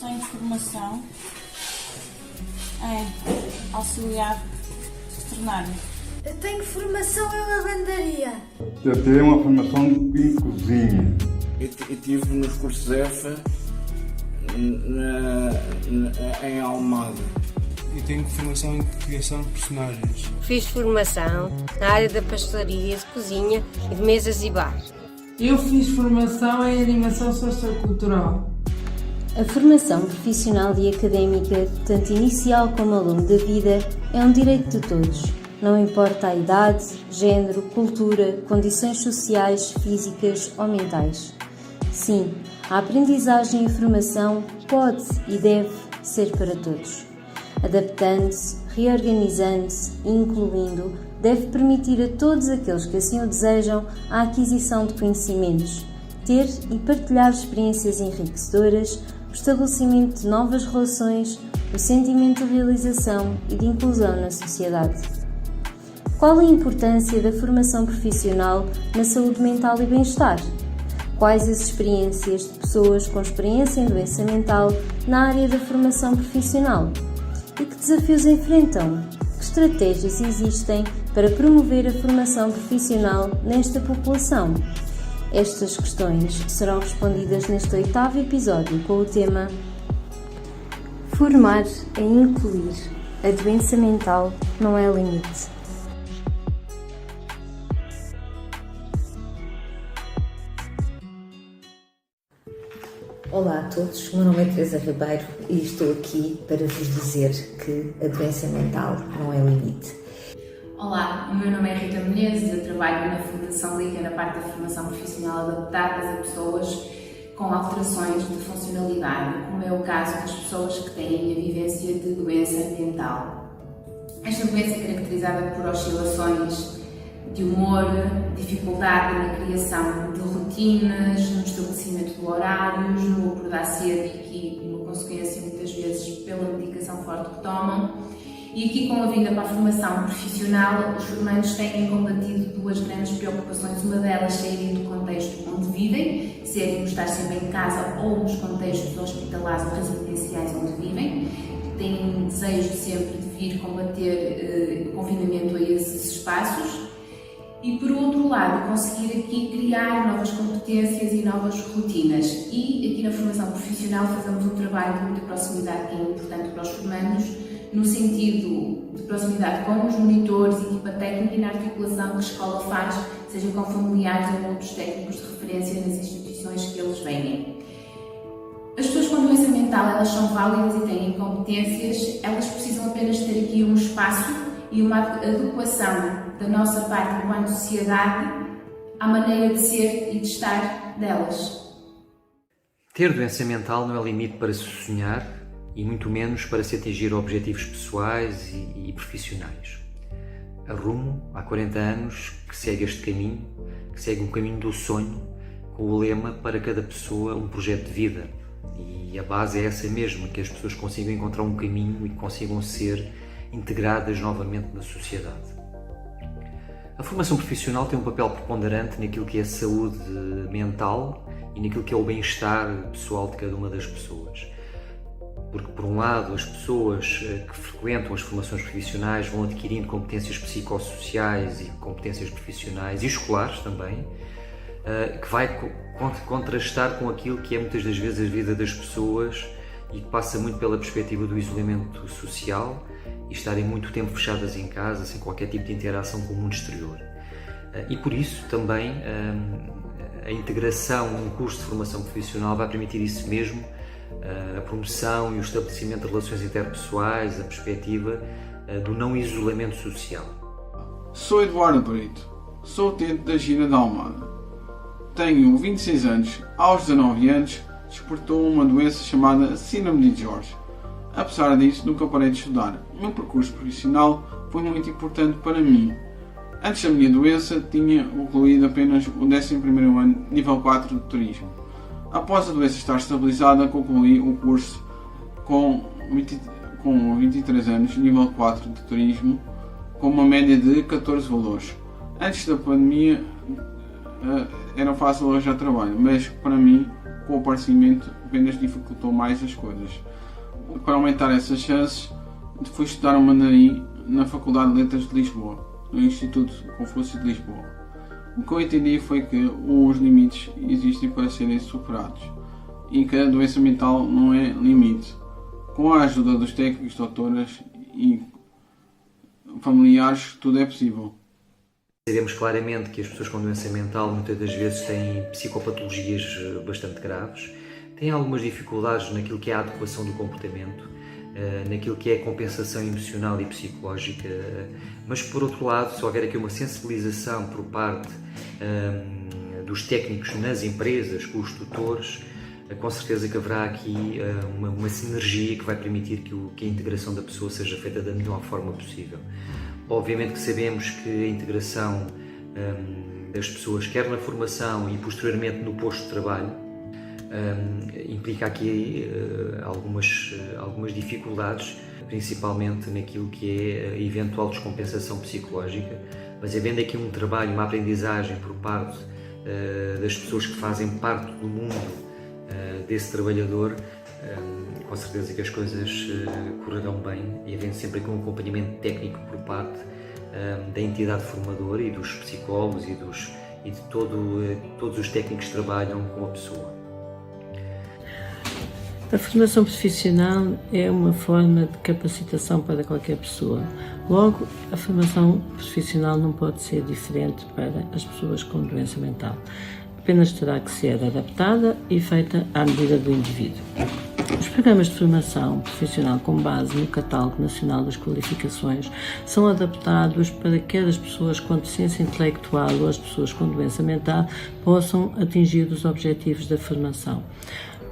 Tenho formação em auxiliar veterinário. Eu tenho formação em lavandaria. Eu tenho uma formação em cozinha. Eu tive nos cursos EFA em Almada. Eu tenho formação em criação de personagens. Fiz formação na área da pastelaria, de cozinha e de mesas e bares. Eu fiz formação em animação sociocultural. A formação profissional e académica, tanto inicial como ao longo da vida, é um direito de todos. Não importa a idade, género, cultura, condições sociais, físicas ou mentais. Sim, a aprendizagem e a formação pode e deve ser para todos. Adaptando-se, reorganizando-se e incluindo, deve permitir a todos aqueles que assim o desejam a aquisição de conhecimentos, ter e partilhar experiências enriquecedoras, o estabelecimento de novas relações, o sentimento de realização e de inclusão na sociedade. Qual a importância da formação profissional na saúde mental e bem-estar? Quais as experiências de pessoas com experiência em doença mental na área da formação profissional? E que desafios enfrentam? Que estratégias existem para promover a formação profissional nesta população? Estas questões serão respondidas neste 8º episódio com o tema Formar é incluir. A doença mental não é limite. Olá a todos, o meu nome é Teresa Ribeiro e estou aqui para vos dizer que a doença mental não é limite. Olá, o meu nome é Rita Menezes, eu trabalho na Fundação Liga na parte da formação profissional adaptadas a pessoas com alterações de funcionalidade, como é o caso das pessoas que têm a vivência de doença mental. Esta doença é caracterizada por oscilações de humor, dificuldade na criação de rotinas, no estabelecimento de horários, no acordar cedo e aqui, uma consequência muitas vezes pela medicação forte que tomam. E aqui, com a vinda para a formação profissional, os formandos têm combatido duas grandes preocupações. Uma delas saírem do contexto onde vivem, serem estar sempre em casa ou nos contextos hospitalares ou residenciais onde vivem. Têm desejo sempre de vir combater o confinamento a esses espaços. E, por outro lado, conseguir aqui criar novas competências e novas rotinas. E aqui na formação profissional fazemos um trabalho de muita proximidade que é importante para os formandos, no sentido de proximidade com os monitores, equipa técnica e na articulação que a escola faz, seja com familiares ou outros técnicos de referência nas instituições que eles venham. As pessoas com doença mental, elas são válidas e têm competências, elas precisam apenas ter aqui um espaço e uma adequação da nossa parte enquanto sociedade à maneira de ser e de estar delas. Ter doença mental não é limite para se sonhar e muito menos para se atingir objetivos pessoais e profissionais. A Rumo, há 40 anos, que segue este caminho, que segue um caminho do sonho, com o lema para cada pessoa um projeto de vida. E a base é essa mesmo, que as pessoas consigam encontrar um caminho e consigam ser integradas novamente na sociedade. A formação profissional tem um papel preponderante naquilo que é a saúde mental e naquilo que é o bem-estar pessoal de cada uma das pessoas. Porque, por um lado, as pessoas que frequentam as formações profissionais vão adquirindo competências psicossociais e competências profissionais e escolares também, que vai contrastar com aquilo que é muitas das vezes a vida das pessoas e que passa muito pela perspectiva do isolamento social e estarem muito tempo fechadas em casa, sem qualquer tipo de interação com o mundo exterior. E por isso também a integração num curso de formação profissional vai permitir isso mesmo, a promoção e o estabelecimento de relações interpessoais, a perspectiva do não isolamento social. Sou Eduardo Brito, sou utente da Gira da Almada. Tenho 26 anos, aos 19 anos despertou uma doença chamada Síndrome de George. Apesar disso, nunca parei de estudar. O meu percurso profissional foi muito importante para mim. Antes da minha doença, tinha concluído apenas o 11º ano, nível 4 de turismo. Após a doença estar estabilizada, concluí o curso com 23 anos, nível 4 de turismo, com uma média de 14 valores. Antes da pandemia, era fácil arranjar trabalho, mas para mim com o aparecimento apenas dificultou mais as coisas. Para aumentar essas chances, fui estudar o mandarim na Faculdade de Letras de Lisboa, no Instituto Confúcio de Lisboa. O que eu entendi foi que os limites existem para serem superados e que a doença mental não é limite. Com a ajuda dos técnicos, doutoras e familiares, tudo é possível. Sabemos claramente que as pessoas com doença mental muitas das vezes têm psicopatologias bastante graves, têm algumas dificuldades naquilo que é a adequação do comportamento, naquilo que é a compensação emocional e psicológica, mas por outro lado, se houver aqui uma sensibilização por parte dos técnicos nas empresas, com os tutores, com certeza que haverá aqui uma sinergia que vai permitir que a integração da pessoa seja feita da melhor forma possível. Obviamente que sabemos que a integração das pessoas, quer na formação e posteriormente no posto de trabalho, implica aqui algumas dificuldades, principalmente naquilo que é a eventual descompensação psicológica, mas havendo aqui um trabalho, uma aprendizagem por parte das pessoas que fazem parte do mundo desse trabalhador, com certeza que as coisas correrão bem, e havendo sempre aqui um acompanhamento técnico por parte da entidade formadora e dos psicólogos e de todos os técnicos que trabalham com a pessoa. A formação profissional é uma forma de capacitação para qualquer pessoa. Logo, a formação profissional não pode ser diferente para as pessoas com doença mental. Apenas terá que ser adaptada e feita à medida do indivíduo. Os programas de formação profissional com base no Catálogo Nacional das Qualificações são adaptados para que as pessoas com deficiência intelectual ou as pessoas com doença mental possam atingir os objetivos da formação.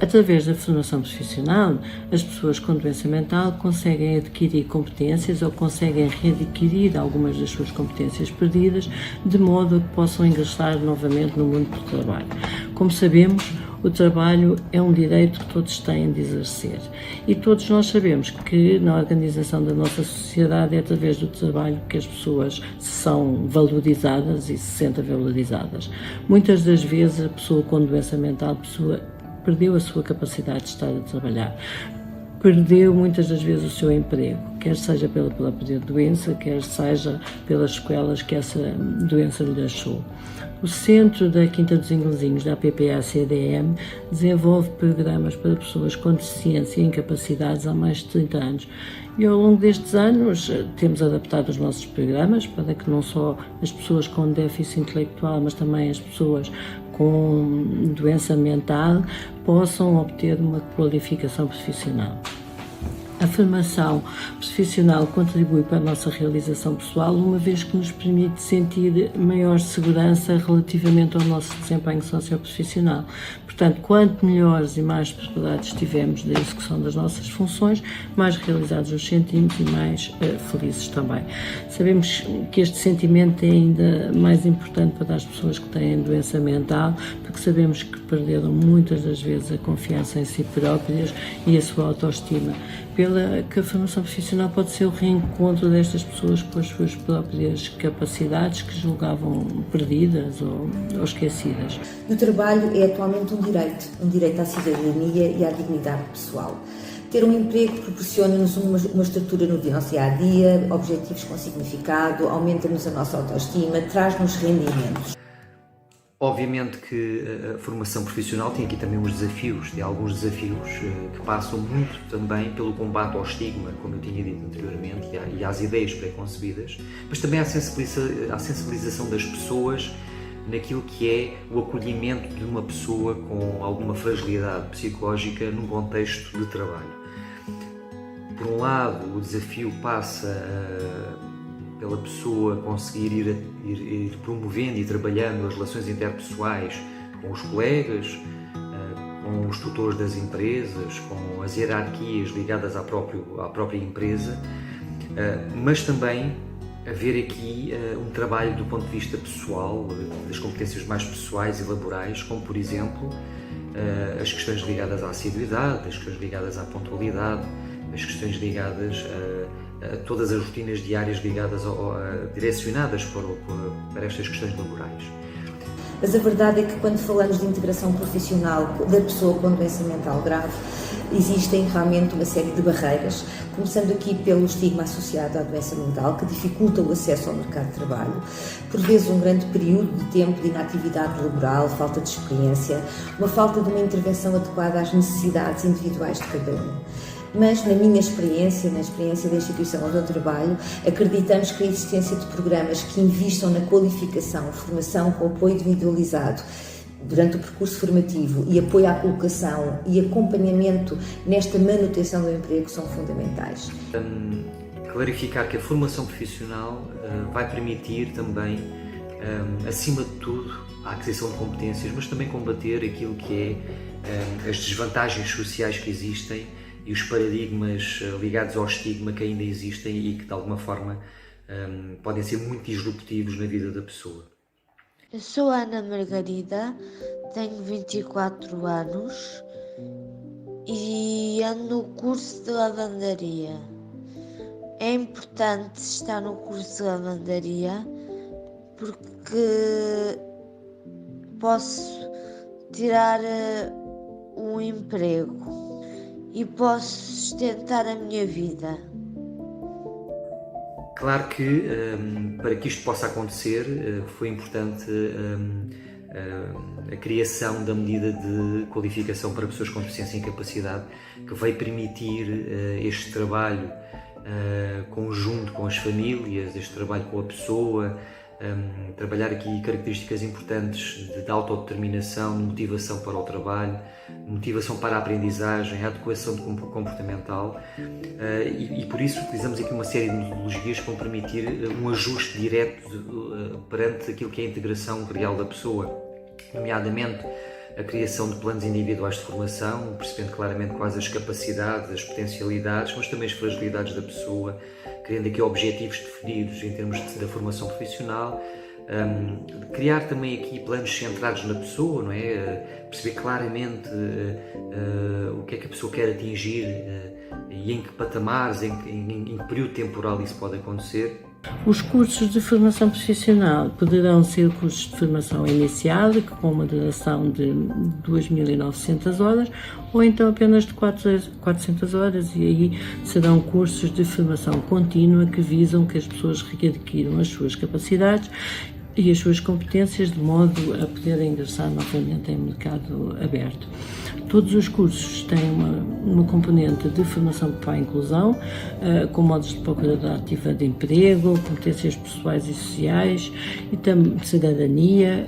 Através da formação profissional, as pessoas com doença mental conseguem adquirir competências ou conseguem readquirir algumas das suas competências perdidas, de modo a que possam ingressar novamente no mundo do trabalho. Como sabemos, o trabalho é um direito que todos têm de exercer e todos nós sabemos que na organização da nossa sociedade é através do trabalho que as pessoas são valorizadas e se sentem valorizadas. Muitas das vezes a pessoa com doença mental perdeu a sua capacidade de estar a trabalhar, perdeu muitas das vezes o seu emprego, quer seja pela própria doença, quer seja pelas sequelas que essa doença lhe deixou. O Centro da Quinta dos Inglesinhos, da APPA-CDM, desenvolve programas para pessoas com deficiência e incapacidades há mais de 30 anos. E ao longo destes anos temos adaptado os nossos programas para que não só as pessoas com déficit intelectual, mas também as pessoas com doença mental possam obter uma qualificação profissional. A formação profissional contribui para a nossa realização pessoal, uma vez que nos permite sentir maior segurança relativamente ao nosso desempenho socioprofissional. Portanto, quanto melhores e mais preparados estivermos da execução das nossas funções, mais realizados nos sentimos e mais felizes também. Sabemos que este sentimento é ainda mais importante para as pessoas que têm doença mental, porque sabemos que perderam muitas das vezes a confiança em si próprias e a sua autoestima. Pela que a formação profissional pode ser o reencontro destas pessoas com as suas próprias capacidades que julgavam perdidas ou esquecidas. O trabalho é atualmente um direito à cidadania e à dignidade pessoal. Ter um emprego proporciona-nos uma estrutura no nosso dia-a-dia, objetivos com significado, aumenta-nos a nossa autoestima, traz-nos rendimentos. Obviamente que a formação profissional tem aqui também uns desafios, tem alguns desafios que passam muito também pelo combate ao estigma, como eu tinha dito anteriormente, e às ideias pré-concebidas, mas também à sensibilização das pessoas naquilo que é o acolhimento de uma pessoa com alguma fragilidade psicológica num contexto de trabalho. Por um lado, o desafio passa pela pessoa conseguir ir promovendo e trabalhando as relações interpessoais com os colegas, com os tutores das empresas, com as hierarquias ligadas à própria empresa, mas também haver aqui um trabalho do ponto de vista pessoal, das competências mais pessoais e laborais, como por exemplo as questões ligadas à assiduidade, as questões ligadas à pontualidade, as questões ligadas a todas as rotinas diárias ligadas direcionadas para estas questões laborais. Mas a verdade é que quando falamos de integração profissional da pessoa com doença mental grave, existem realmente uma série de barreiras, começando aqui pelo estigma associado à doença mental, que dificulta o acesso ao mercado de trabalho, por vezes um grande período de tempo de inatividade laboral, falta de experiência, uma falta de uma intervenção adequada às necessidades individuais de cada um. Mas, na minha experiência, na experiência da instituição onde eu trabalho, acreditamos que a existência de programas que investam na qualificação, formação com apoio individualizado durante o percurso formativo e apoio à colocação e acompanhamento nesta manutenção do emprego são fundamentais. Clarificar que a formação profissional vai permitir também, acima de tudo, a aquisição de competências, mas também combater aquilo que é as desvantagens sociais que existem e os paradigmas ligados ao estigma que ainda existem e que, de alguma forma, podem ser muito disruptivos na vida da pessoa. Eu sou Ana Margarida, tenho 24 anos e ando no curso de lavandaria. É importante estar no curso de lavandaria porque posso tirar um emprego e posso sustentar a minha vida. Claro que, para que isto possa acontecer, foi importante a criação da medida de qualificação para pessoas com deficiência e incapacidade, que vai permitir este trabalho conjunto com as famílias, este trabalho com a pessoa, trabalhar aqui características importantes de autodeterminação, motivação para o trabalho, motivação para a aprendizagem, a adequação comportamental e por isso utilizamos aqui uma série de metodologias que vão permitir um ajuste direto perante aquilo que é a integração real da pessoa, nomeadamente a criação de planos individuais de formação, percebendo claramente quais as capacidades, as potencialidades, mas também as fragilidades da pessoa, criando aqui objetivos definidos em termos da formação profissional, criar também aqui planos centrados na pessoa, não é? Perceber claramente o que é que a pessoa quer atingir e em que patamares, em que período temporal isso pode acontecer. Os cursos de formação profissional poderão ser cursos de formação inicial, com uma duração de 2.900 horas, ou então apenas de 400 horas, e aí serão cursos de formação contínua que visam que as pessoas readquiram as suas capacidades e as suas competências de modo a poderem ingressar novamente em mercado aberto. Todos os cursos têm uma componente de formação para a inclusão, com modos de procura ativa de emprego, competências pessoais e sociais e também cidadania,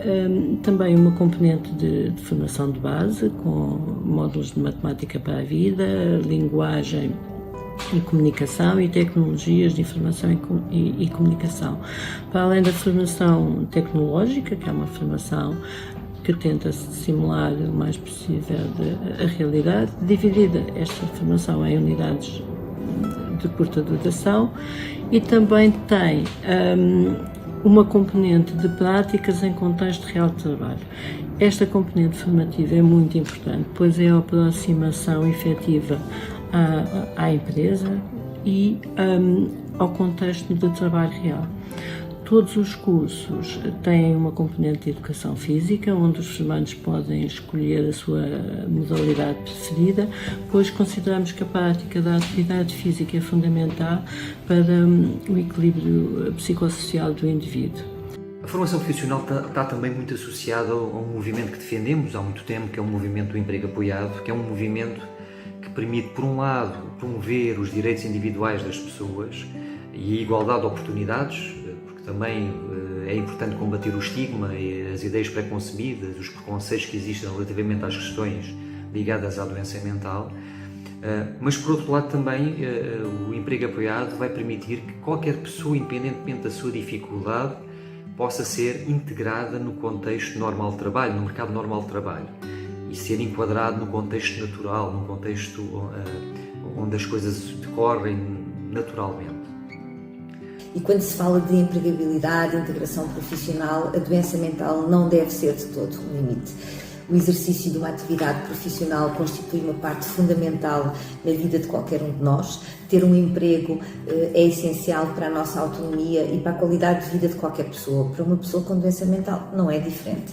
também uma componente de formação de base, com módulos de matemática para a vida, linguagem e comunicação e tecnologias de informação e comunicação. Para além da formação tecnológica, que é uma formação que tenta simular o mais possível a realidade, dividida esta formação em unidades de curta duração, e também tem uma componente de práticas em contexto real de trabalho. Esta componente formativa é muito importante, pois é a aproximação efetiva à empresa e ao contexto de trabalho real. Todos os cursos têm uma componente de educação física, onde os formandos podem escolher a sua modalidade preferida, pois consideramos que a prática da atividade física é fundamental para o equilíbrio psicossocial do indivíduo. A formação profissional está também muito associada a um movimento que defendemos há muito tempo, que é o movimento do emprego apoiado, que é um movimento que permite, por um lado, promover os direitos individuais das pessoas e a igualdade de oportunidades, porque também é importante combater o estigma e as ideias preconcebidas, os preconceitos que existem relativamente às questões ligadas à doença mental, mas por outro lado também o emprego apoiado vai permitir que qualquer pessoa, independentemente da sua dificuldade, possa ser integrada no contexto normal de trabalho, no mercado normal de trabalho, e ser enquadrado no contexto natural, no contexto onde as coisas decorrem naturalmente. E quando se fala de empregabilidade, integração profissional, a doença mental não deve ser de todo um limite. O exercício de uma atividade profissional constitui uma parte fundamental na vida de qualquer um de nós. Ter um emprego é essencial para a nossa autonomia e para a qualidade de vida de qualquer pessoa. Para uma pessoa com doença mental não é diferente.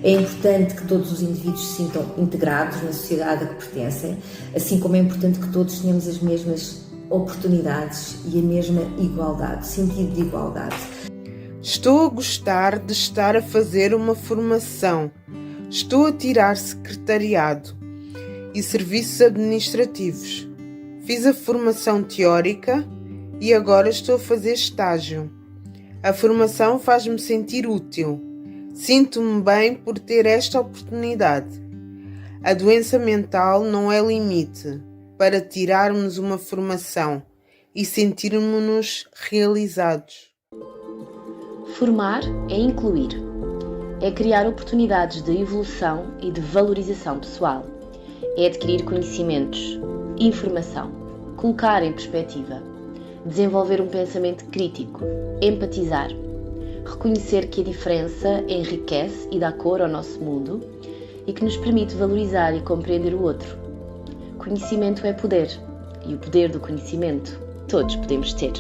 É importante que todos os indivíduos se sintam integrados na sociedade a que pertencem, assim como é importante que todos tenhamos as mesmas oportunidades e a mesma igualdade, sentido de igualdade. Estou a gostar de estar a fazer uma formação. Estou a tirar secretariado e serviços administrativos. Fiz a formação teórica e agora estou a fazer estágio. A formação faz-me sentir útil. Sinto-me bem por ter esta oportunidade. A doença mental não é limite para tirarmos uma formação e sentirmos-nos realizados. Formar é incluir. É criar oportunidades de evolução e de valorização pessoal. É adquirir conhecimentos, informação, colocar em perspectiva, desenvolver um pensamento crítico, empatizar, reconhecer que a diferença enriquece e dá cor ao nosso mundo e que nos permite valorizar e compreender o outro. Conhecimento é poder, e o poder do conhecimento todos podemos ter.